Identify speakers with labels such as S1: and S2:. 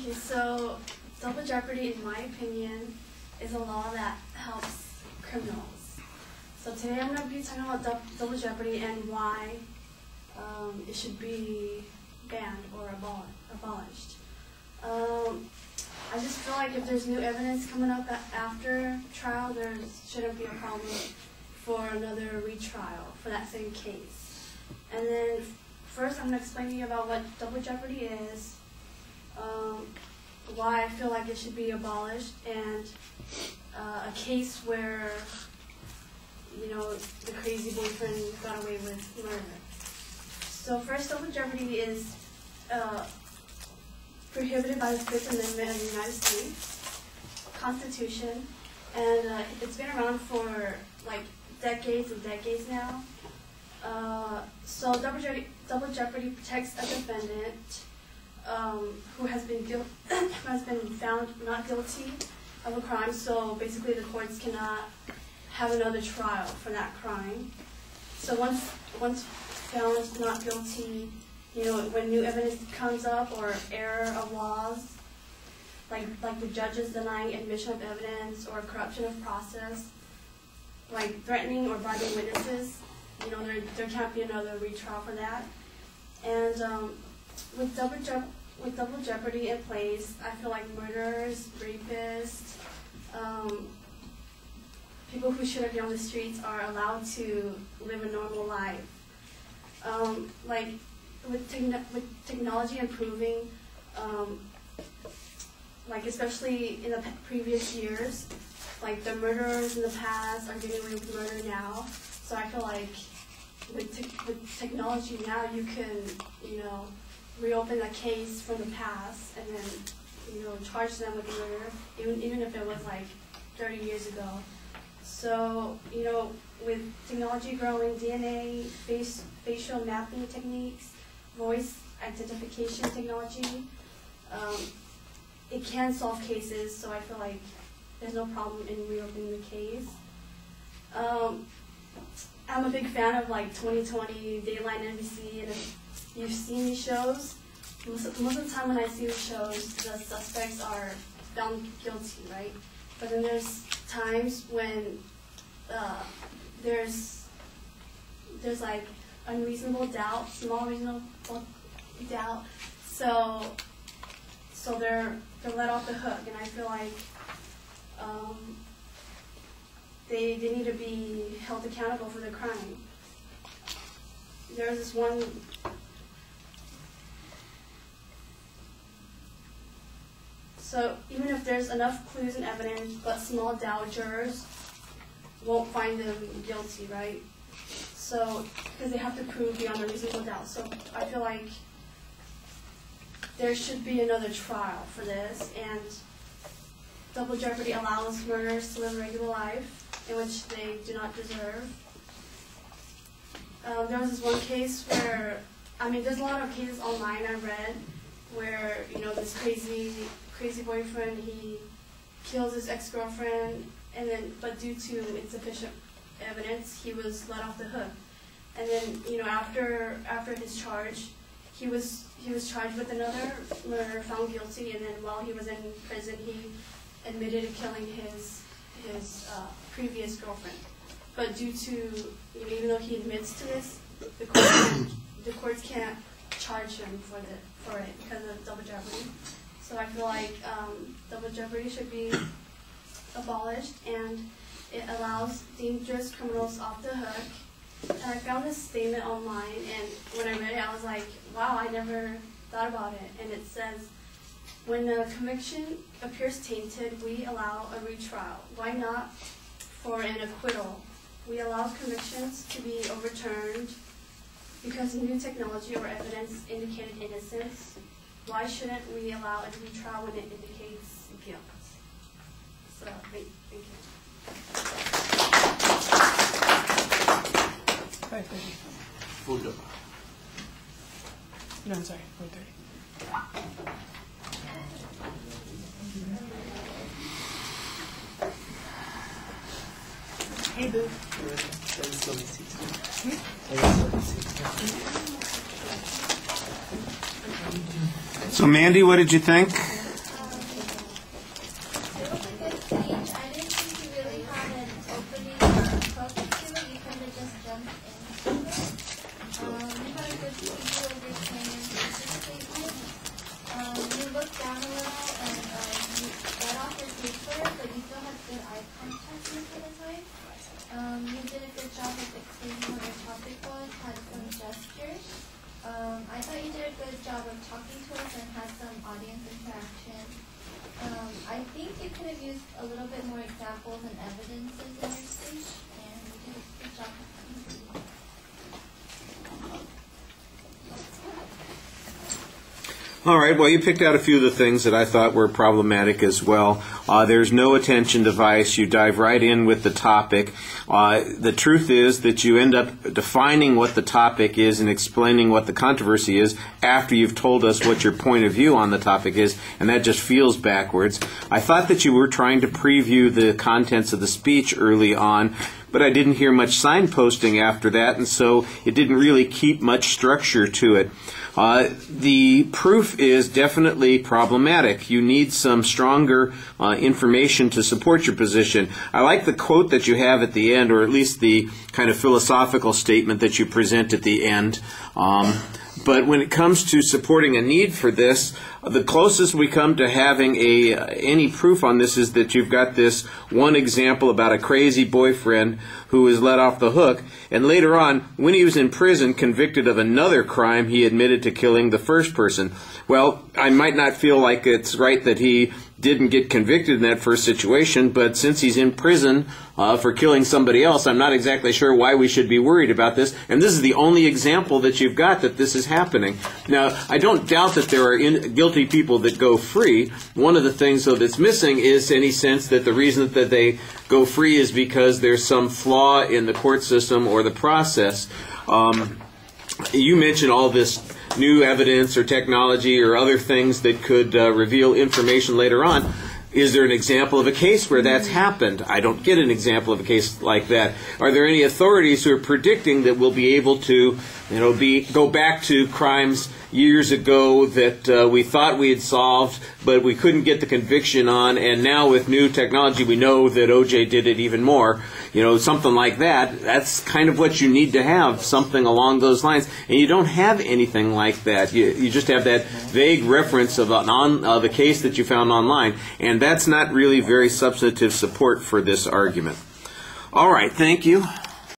S1: Okay, so double jeopardy, in my opinion, is a law that helps criminals. So today I'm going to be talking about double jeopardy and why it should be banned or abolished. I just feel like if there's new evidence coming up after trial, there shouldn't be a problem for another retrial for that same case. And then first I'm going to explain to you about what double jeopardy is, why I feel like it should be abolished, and a case where, you know, the crazy boyfriend got away with murder. So first, double jeopardy is prohibited by the Fifth Amendment of the United States Constitution, and it's been around for like decades and decades now. So double jeopardy protects a defendant who has been found not guilty of a crime. So basically, the courts cannot have another trial for that crime. So once found not guilty, you know, when new evidence comes up or error of laws, like the judges denying admission of evidence or corruption of process, like threatening or bribing witnesses, you know, there can't be another retrial for that. And with double jeopardy in place, I feel like murderers, rapists, people who shouldn't be on the streets are allowed to live a normal life. Like with technology improving, like especially in the previous years, like the murderers in the past are getting away with murder now. So I feel like with technology now, you can, you know, reopen a case from the past and then, you know, charge them with murder, even if it was like 30 years ago. So, you know, with technology growing, DNA, facial mapping techniques, voice identification technology, it can solve cases, so I feel like there's no problem in reopening the case. I'm a big fan of like 2020, Dayline, NBC, and if you've seen these shows, most of the time when I see the shows, the suspects are found guilty, right? But then there's times when there's like unreasonable doubt, small reasonable doubt, so they're let off the hook, and I feel like they need to be held accountable for their crime. There's this one. So even if there's enough clues and evidence, but small doubt, jurors won't find them guilty, right? So, because they have to prove beyond a reasonable doubt. So I feel like there should be another trial for this, and double jeopardy allows murderers to live a regular life in which they do not deserve. There was this one case where, I mean, there's a lot of cases online I read where, you know, this crazy boyfriend, he kills his ex-girlfriend, and then, but due to insufficient evidence, he was let off the hook. And then, you know, after his charge, he was charged with another murder, found guilty, and then while he was in prison, he admitted to killing his previous girlfriend. But due to, you know, even though he admits to this, the courts can't charge him for it because of double jeopardy. So I feel like double jeopardy should be abolished, and it allows dangerous criminals off the hook. And I found this statement online, and when I read it, I was like, wow, I never thought about it. And it says, when a conviction appears tainted, we allow a retrial. Why not for an acquittal? We allow convictions to be overturned because new technology or evidence indicated innocence. Why shouldn't we allow a retrial when it indicates guilt? So, thank you.
S2: Right, thank you.
S3: Food up.
S2: No, I'm sorry, 4:30. Hey, boo.
S3: So, Mandy, what did you think? good job of talking to us and had some audience interaction. I think you could have used a little bit more examples and evidences in your speech, and you did a good job of that.
S4: All right, well, you picked out a few of the things that I thought were problematic as well. There's no attention device. You dive right in with the topic. The truth is that you end up defining what the topic is and explaining what the controversy is after you've told us what your point of view on the topic is, and that just feels backwards. I thought that you were trying to preview the contents of the speech early on, but I didn't hear much signposting after that, and so it didn't really keep much structure to it. The proof is definitely problematic. You need some stronger information to support your position. I like the quote that you have at the end, or at least the kind of philosophical statement that you present at the end. But when it comes to supporting a need for this, the closest we come to having any proof on this is that you've got this one example about a crazy boyfriend who was let off the hook, and later on, when he was in prison convicted of another crime, he admitted to killing the first person. Well, I might not feel like it's right that he didn't get convicted in that first situation, but since he's in prison for killing somebody else, I'm not exactly sure why we should be worried about this. And this is the only example that you've got that this is happening. Now, I don't doubt that there are guilty people that go free. One of the things, though, that's missing is any sense that the reason that they go free is because there's some flaw in the court system or the process. You mentioned all this new evidence or technology or other things that could reveal information later on. Is there an example of a case where that's happened? I don't get an example of a case like that. Are there any authorities who are predicting that we'll be able to, go back to crimes years ago that we thought we had solved, but we couldn't get the conviction on, and now with new technology we know that O.J. did it even more? Something like that. That's kind of what you need to have, something along those lines. And you don't have anything like that. You just have that vague reference of the case that you found online, and that's not really very substantive support for this argument. All right, thank you.